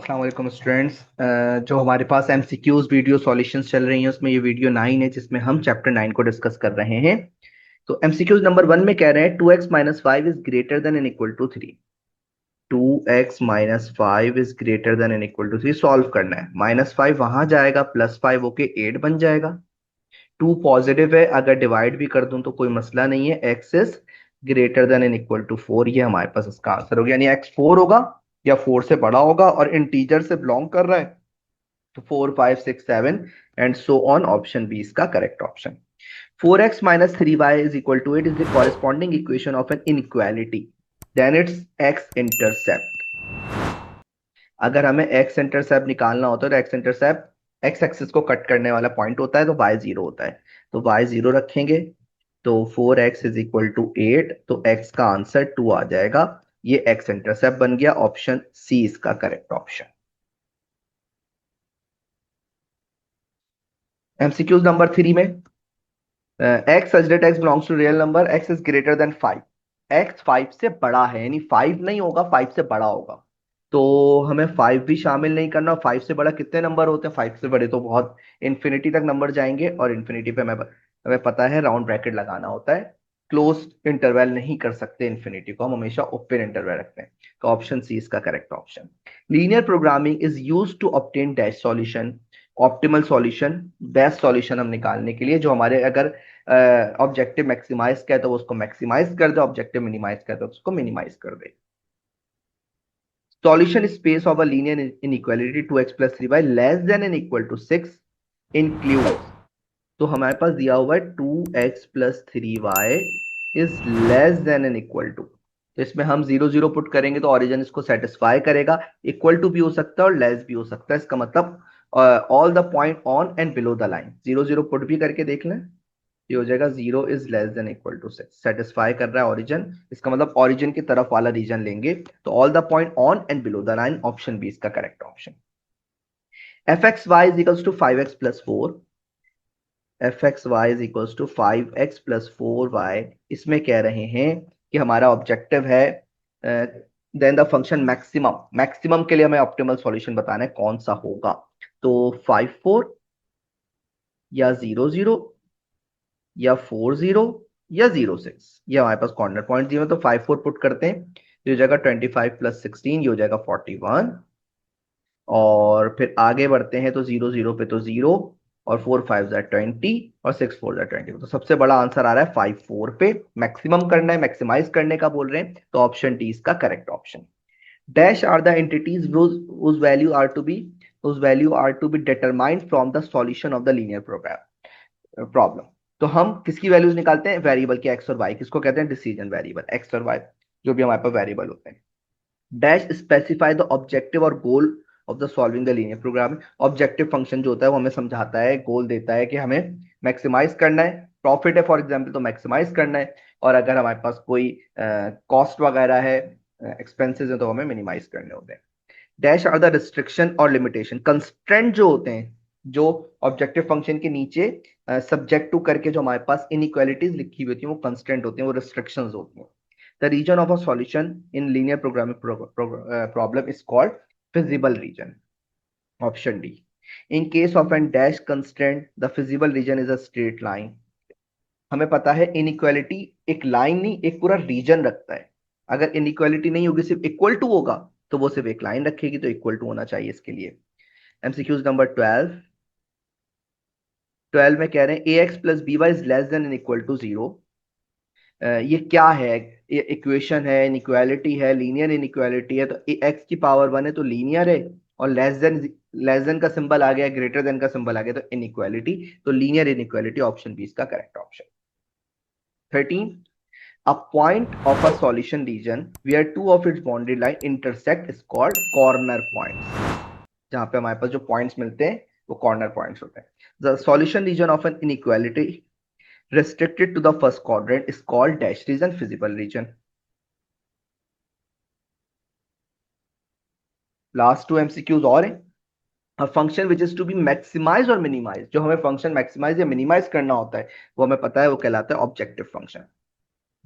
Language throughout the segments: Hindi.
अस्सलाम वालेकुम स्टूडेंट्स। जो हमारे पास एमसीक्यूज वीडियो सॉल्यूशंस चल रही हैं उसमें ये वीडियो 9 है जिसमें हम चैप्टर 9 को डिस्कस कर रहे हैं। तो एमसीक्यूज नंबर 1 में कह रहे हैं 2x minus five is greater than N equal to three. 2x minus five is greater than N equal to three solve करना है। -5 वहां जाएगा, +5 होके 8 बन जाएगा। 2 पॉजिटिव है, अगर डिवाइड भी कर दूं तो कोई मसला नहीं है। x is greater than N equal to 4, ये हमारे पास इसका आंसर हो गया। यानी x 4 होगा या 4 से बड़ा होगा और इंटीजर से बिलोंग कर रहा है, तो 4 5 6 7 and so on. Option B इसका correct option. 4x minus 3y is equal to 8 is the corresponding equation of an inequality, then it's x intercept. अगर हमें x इंटरसेप्ट निकालना होता है तो x इंटरसेप्ट x एक्सिस को कट करने वाला पॉइंट होता है, तो y 0 होता है, तो y 0 रखेंगे। तो 4x इज इक्वल टू 8, तो x का आंसर 2 आ जाएगा। ये x इंटरसेप्ट बन गया। ऑप्शन सी इसका करेक्ट ऑप्शन। एमसीक्यूज नंबर 3 में x such that x belongs to real number, x is greater than 5। x 5 से बड़ा है, यानी 5 नहीं होगा, 5 से बड़ा होगा। तो हमें 5 भी शामिल नहीं करना। 5 से बड़ा कितने नंबर होते हैं? 5 से बड़े तो बहुत इन्फिनिटी तक नंबर जाएंगे, और इन्फिनिटी पे हमें पता है राउंड ब्रैकेट लगाना होता है। क्लोज इंटरवल नहीं कर सकते, इन्फिनिटी को हम हमेशा ओपन इंटरवल रखते हैं। तो ऑप्शन सी इसका correct option. Linear programming is use to obtain dash solution, optimal solution, best solution हम निकालने के लिए, जो हमारे अगर ऑब्जेक्टिव मैक्सिमाइज किया तो वो उसको मैक्सिमाइज कर दे, ऑब्जेक्टिव मिनिमाइज किया तो उसको मिनिमाइज कर दे। Solution space of a linear inequality 2x plus 3y less than N equal to 6 includes. तो हमारे पास दिया हुआ है 2x plus 3y is less than N equal to, तो इसमें हम 0 0 पुट करेंगे तो ऑरिजन इसको सेटिस्फाई करेगा। इक्वल टू भी हो सकता है और लेस भी हो सकता है, इसका मतलब all the point on and below the line. 0 0 put भी करके देख लें, ये हो जाएगा 0 is less than equal to 6, satisfy कर रहा है ऑरिजन, इसका मतलब ऑरिजिन की तरफ वाला रीजन लेंगे। तो all the point on and below the line, option B इसका correct option. F X Y is equals to 5x plus 4, F X Y is equals to 5x plus 4y। इसमें कह रहे हैं कि हमारा ऑब्जेक्टिव है then the function maximum, maximum के लिए हमें ऑप्टिमल सॉल्यूशन बताना है कौन सा होगा। तो 5 4 या 0 0 या 4 0 या 0 6, ये हमारे पास कॉर्नर पॉइंट दिए हुए, तो 5 4 पुट करते हैं, ये हो जाएगा 25 प्लस 16, ये हो जाएगा 41। और फिर आगे बढ़ते हैं तो 0 0 पे तो 0, और 4 5 20 और 6 4 20, तो सबसे बड़ा आंसर आ रहा है 5 4 पे। मैक्सिमम करना है, मैक्सिमाइज करने का बोल रहे हैं, तो ऑप्शन डी इसका correct option. Dash are the entities whose value are to be whose value are to be determined from the solution of the linear problem. तो हम किसकी वैल्यूज निकालते हैं? वेरिएबल की, एक्स और वाई। किसको कहते हैं? डिसीजन वेरिएबल, एक्स और वाई जो भी हमारे पास वेरिएबल होते हैं। डैश स्पेसिफाई द ऑब्जेक्टिव और goal of the solving the linear program. Objective function जो होता है वो हमें समझाता है, गोल देता है कि हमें मैक्सिमाइज करना है। प्रॉफिट है फॉर एग्जाम्पल, तो मैक्सिमाइज करना है, और अगर हमारे पास कोई कॉस्ट वगैरह है, एक्सपेंसेस है, तो हमें मिनिमाइज करने होते हैं। डैश आर द रिस्ट्रिक्शन और लिमिटेशन, कंस्ट्रेंट जो होते हैं, जो ऑब्जेक्टिव फंक्शन के नीचे सब्जेक्ट टू करके जो हमारे पास इनइक्वालिटीज लिखी हुई होती हैं वो कंस्ट्रेंट होते हैं, वो रिस्ट्रिक्शंस होती हैं। The region of a solution in linear programming problem is called feasible region, option D. In case of an dash constraint the feasible region is a straight line. हमें पता है इनइक्वालिटी एक लाइन नहीं, एक पूरा रीजन रखता है। अगर इनइक्वालिटी नहीं होगी, सिर्फ इक्वल टू होगा, तो वो सिर्फ एक लाइन रखेगी, तो इक्वल टू होना चाहिए इसके लिए। MCQs number 12। 12 में कह रहे हैं A X plus B Y is less than N equal to 0। ये क्या है? ये इक्वेशन है, इनइक्वालिटी है, लीनियर इनइक्वालिटी है, तो ए एक्स की पावर 1 है तो लीनियर है, और लेस देन का सिंबल आ गया, ग्रेटर देन का सिंबल आ गया, तो इनइक्वालिटी, तो लीनियर इनइक्वालिटी, ऑप्शन बी इसका correct option. 13, a point of a solution region where two of its boundary line intersect is called corner points। जहां पे हमारे पास जो पॉइंट्स मिलते हैं वो कॉर्नर पॉइंट्स होते हैं। The solution region of an inequality restricted to the first quadrant is called dash region, feasible region। Last two MCQs और हैं। A function which is to be maximize और मिनिमाइज, जो हमें फंक्शन मैक्सिमाइज या मिनिमाइज करना होता है वो हमें पता है, वो कहलाता है objective function.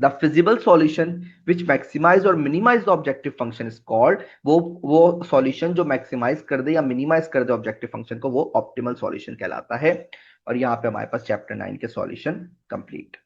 The feasible solution which maximize और minimize the objective function is called, वो सॉल्यूशन जो मैक्सिमाइज कर दे या मिनिमाइज कर दे ऑब्जेक्टिव फंक्शन को, वो ऑप्टिमल सॉल्यूशन कहलाता है। और यहाँ पे हमारे पास चैप्टर 9 के सॉल्यूशन कंप्लीट।